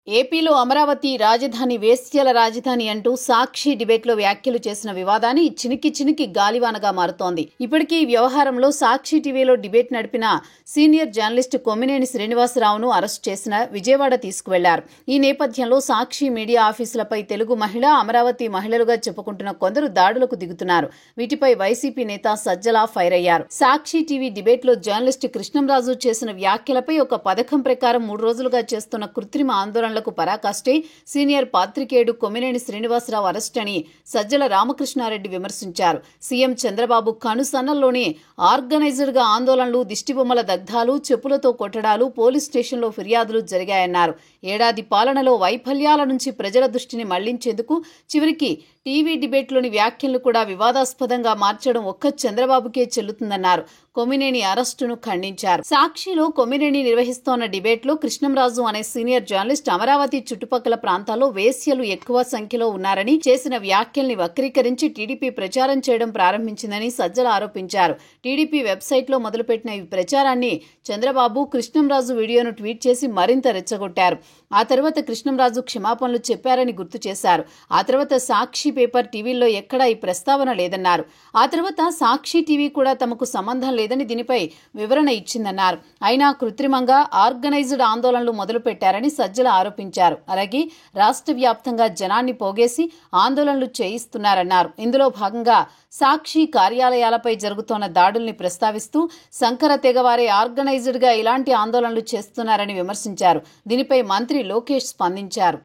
ఏపీలో అమరావతి రాజధాని వేశ్యల రాజధాని అంటూ సాక్షి డిబేట్లో వ్యాఖ్యలు చేసిన వివాదాన్ని చినికి గాలివానగా మారుతోంది. ఇప్పటికీ ఈ వ్యవహారంలో సాక్షి టీవీలో డిబేట్ నడిపిన సీనియర్ జర్నలిస్టు కొమ్మినేని శ్రీనివాసరావును అరెస్టు చేసిన విజయవాడ తీసుకువెళ్లారు. ఈ నేపథ్యంలో సాక్షి మీడియా ఆఫీసులపై తెలుగు మహిళ, అమరావతి మహిళలుగా చెప్పుకుంటున్న కొందరు దాడులకు దిగుతున్నారు. వీటిపై వైసీపీ నేత సజ్జల ఫైర్ అయ్యారు. సాక్షి టీవీ డిబేట్లో జర్నలిస్టు కృష్ణంరాజు చేసిన వ్యాఖ్యలపై ఒక పథకం ప్రకారం 3 రోజులుగా చేస్తున్న కృత్రిమ ఆందోళన పరాకాష్టే సీనియర్ పాత్రికేయుడు కొమ్మినేని శ్రీనివాసరావు అరెస్ట్ అని సజ్జల రామకృష్ణారెడ్డి విమర్శించారు. సీఎం చంద్రబాబు కనుసన్నల్లోనే ఆర్గనైజర్డ్ గా ఆందోళనలు, దిష్టిబొమ్మల దగ్ధాలు, చెప్పులతో కొట్టడాలు, పోలీస్ స్టేషన్లో ఫిర్యాదులు జరిగాయన్నారు. ఏడాది పాలనలో వైఫల్యాల నుంచి ప్రజల దృష్టిని మళ్లించేందుకు చివరికి టీవీ డిబేట్లోని వ్యాఖ్యలను కూడా వివాదాస్పదంగా మార్చడం ఒక్క చంద్రబాబుకే చెల్లుతుందన్నారు. కొమ్మినేని అరెస్టును ఖండించారు. సాక్షిలో కొమ్మినేని నిర్వహిస్తోన్న డిబేట్లో కృష్ణంరాజు అనే సీనియర్ జర్నలిస్ట్ అమరావతి చుట్టుపక్కల ప్రాంతాల్లో వేశ్యలు ఎక్కువ సంఖ్యలో ఉన్నారని చేసిన వ్యాఖ్యల్ని వక్రీకరించి టీడీపీ ప్రచారం చేయడం ప్రారంభించిందని సజ్జల ఆరోపించారు. టీడీపీ వెబ్సైట్లో మొదలుపెట్టిన ఈ ప్రచారాన్ని చంద్రబాబు కృష్ణంరాజు వీడియోను ట్వీట్ చేసి మరింత రెచ్చగొట్టారు. ఆ తర్వాత కృష్ణంరాజు క్షమాపణలు చెప్పారని గుర్తు చేశారు. ఆ తర్వాత సాక్షి పేపర్, టీవీల్లో ఎక్కడా ఈ ప్రస్తావన లేదన్నారు. ఆ తర్వాత సాక్షి టీవీ కూడా తమకు సంబంధం లేదని దీనిపై వివరణ ఇచ్చిందన్నారు. అయినా కృత్రిమంగా ఆర్గనైజ్డ్ ఆందోళనలు మొదలుపెట్టారని సజ్జల ఆరోపించారు. అలాగే రాష్ట్ర వ్యాప్తంగా జనాన్ని పోగేసి ఆందోళనలు చేయిస్తున్నారన్నారు. ఇందులో భాగంగా సాక్షి కార్యాలయాలపై జరుగుతోన్న దాడుల్ని ప్రస్తావిస్తూ శంకర తెగవారే ఆర్గనైజ్డ్ గా ఇలాంటి ఆందోళనలు చేస్తున్నారని విమర్శించారు. దీనిపై మంత్రి లోకేష్ స్పందించారు.